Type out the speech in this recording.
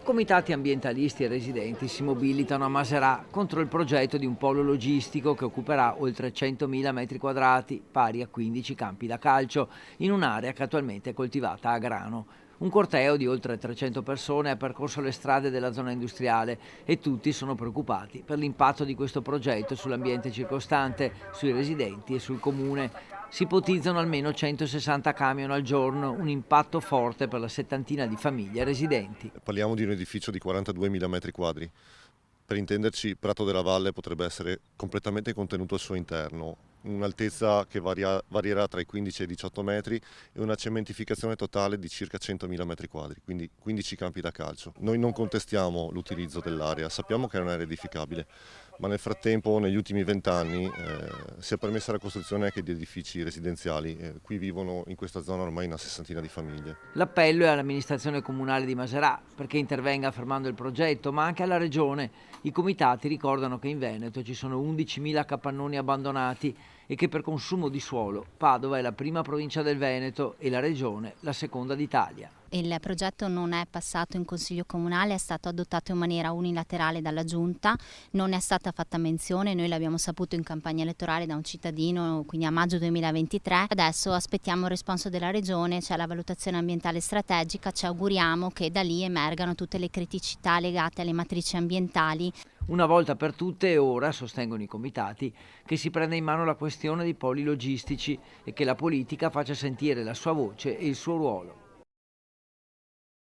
Comitati ambientalisti e residenti si mobilitano a Maserà contro il progetto di un polo logistico che occuperà oltre 100.000 metri quadrati, pari a 15 campi da calcio, in un'area che attualmente è coltivata a grano. Un corteo di oltre 300 persone ha percorso le strade della zona industriale e tutti sono preoccupati per l'impatto di questo progetto sull'ambiente circostante, sui residenti e sul comune. Si ipotizzano almeno 160 camion al giorno, un impatto forte per la settantina di famiglie residenti. Parliamo di un edificio di 42.000 metri quadri. Per intenderci, Prato della Valle potrebbe essere completamente contenuto al suo interno, un'altezza che varierà tra i 15 e i 18 metri e una cementificazione totale di circa 100.000 metri quadri, quindi 15 campi da calcio. Noi non contestiamo l'utilizzo dell'area, sappiamo che è un'area edificabile, ma nel frattempo, negli ultimi 20 anni, si è permessa la costruzione anche di edifici residenziali. Qui vivono in questa zona ormai una sessantina di famiglie. L'appello è all'amministrazione comunale di Maserà perché intervenga fermando il progetto, ma anche alla regione. I comitati ricordano che in Veneto ci sono 11.000 capannoni abbandonati e che per consumo di suolo Padova è la prima provincia del Veneto e la regione la seconda d'Italia. Il progetto non è passato in Consiglio Comunale, è stato adottato in maniera unilaterale dalla Giunta, non è stata fatta menzione, noi l'abbiamo saputo in campagna elettorale da un cittadino, quindi a maggio 2023. Adesso aspettiamo il responso della Regione, c'è la valutazione ambientale strategica, ci auguriamo che da lì emergano tutte le criticità legate alle matrici ambientali. Una volta per tutte è ora, sostengono i comitati, che si prenda in mano la questione dei poli logistici e che la politica faccia sentire la sua voce e il suo ruolo.